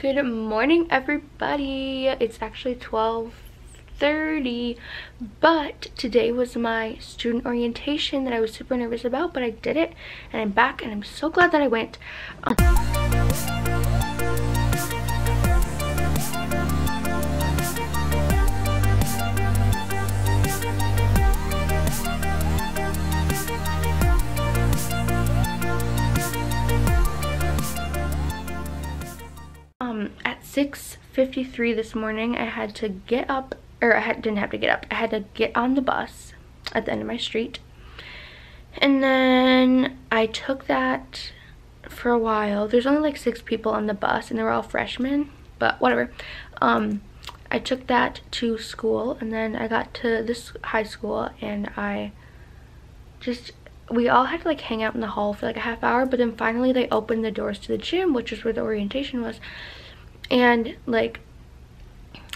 Good morning, everybody. It's actually 12:30, but today was my student orientation that I was super nervous about, but I did it and I'm back and I'm so glad that I went. At 6:53 this morning, I had to get up, or didn't have to get up. I had to get on the bus at the end of my street. And then I took that for a while. There's only like 6 people on the bus and they were all freshmen, but whatever. I took that to school and then I got to this high school and we all had to like hang out in the hall for like a half hour, but then finally they opened the doors to the gym, which is where the orientation was. And like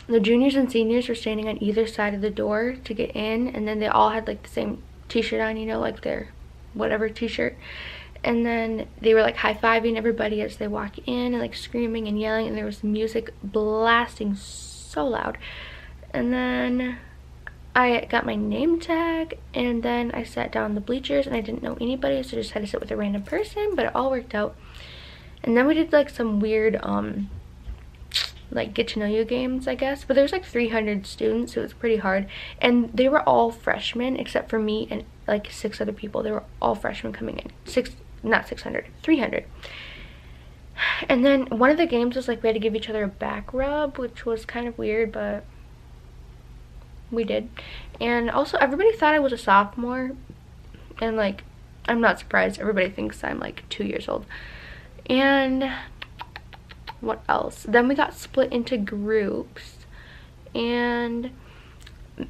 the juniors and seniors were standing on either side of the door to get in, and then they all had like the same t-shirt on, you know, like their whatever t-shirt. And then they were like high-fiving everybody as they walk in and like screaming and yelling, and there was music blasting so loud. And then I got my name tag and then I sat down in the bleachers and I didn't know anybody, so I just had to sit with a random person, but it all worked out. And then we did like some weird like get to know you games, I guess, but there was like 300 students, so it was pretty hard, and they were all freshmen except for me and like 6 other people. They were all freshmen coming in. 300. And then one of the games was like we had to give each other a back rub, which was kind of weird, but we did. And also everybody thought I was a sophomore, and like I'm not surprised. Everybody thinks I'm like 2 years old. And what else? Then we got split into groups and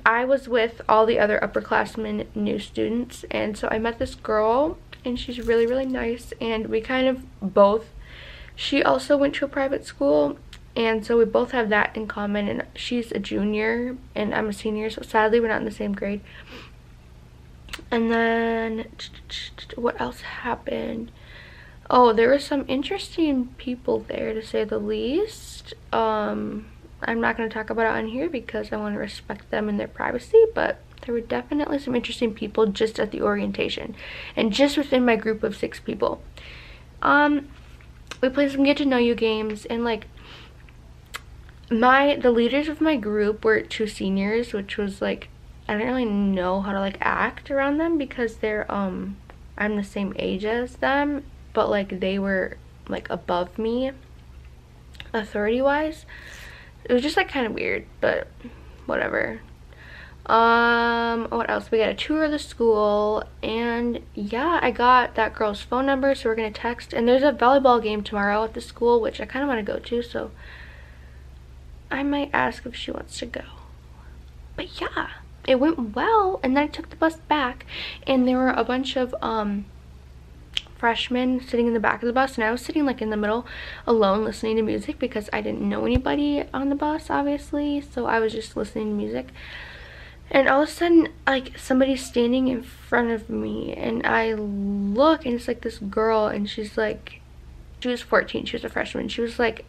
I was with all the other upperclassmen new students, and so I met this girl and she's really, really nice, and we kind of both, she also went to a private school, and so we both have that in common, and she's a junior and I'm a senior, so sadly we're not in the same grade. And then what else happened? Oh, there were some interesting people there, to say the least. I'm not going to talk about it on here because I want to respect them and their privacy, but there were definitely some interesting people just at the orientation and just within my group of 6 people. We played some get to know you games, and like the leaders of my group were 2 seniors, which was like, I didn't really know how to like act around them because they're I'm the same age as them, but like they were like above me authority wise. It was just like kind of weird, but whatever. What else? We got a tour of the school, and yeah, I got that girl's phone number, so we're gonna text. And there's a volleyball game tomorrow at the school, which I kind of want to go to, so I might ask if she wants to go. But yeah, it went well. And then I took the bus back and there were a bunch of freshmen sitting in the back of the bus, and I was sitting like in the middle alone listening to music because I didn't know anybody on the bus, obviously, so I was just listening to music. And all of a sudden like somebody's standing in front of me, and I look and it's like this girl, and she's like, she was 14, she was a freshman. She was like,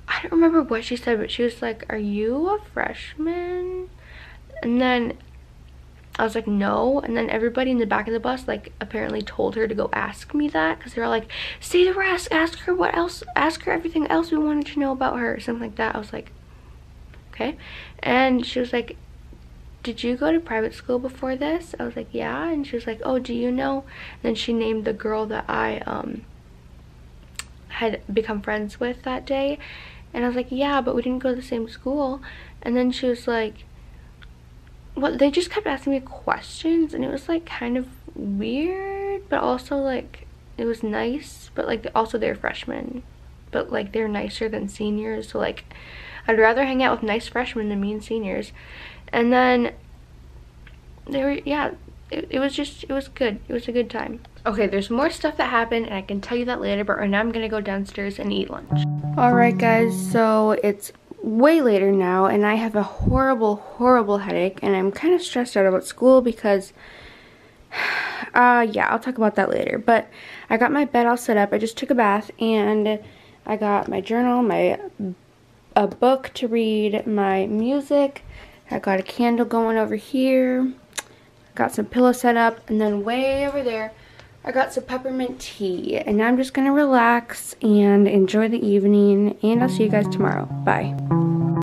I don't remember what she said, but she was like, "Are you a freshman?" And then I was like, "No." And then everybody in the back of the bus like apparently told her to go ask me that, because they were like, "Say the rest, ask her what else, ask her everything else we wanted to know about her," or something like that. I was like, okay. And she was like, "Did you go to private school before this?" I was like, "Yeah." And she was like, "Oh, do you know?" And then she named the girl that I had become friends with that day, and I was like, "Yeah, but we didn't go to the same school." And then she was like, well, they just kept asking me questions, and it was like kind of weird, but also like it was nice, but like also they're freshmen, but like they're nicer than seniors, so like I'd rather hang out with nice freshmen than mean seniors. And then they were, yeah, it was good. It was a good time. Okay, there's more stuff that happened and I can tell you that later, but right now I'm gonna go downstairs and eat lunch. Alright guys, so it's way later now and I have a horrible headache, and I'm kind of stressed out about school because yeah, I'll talk about that later. But I got my bed all set up. I just took a bath, and I got my journal, a book to read, my music. I got a candle going over here. Got some pillows set up, and then way over there, I got some peppermint tea. And now I'm just gonna relax and enjoy the evening, and I'll see you guys tomorrow. Bye.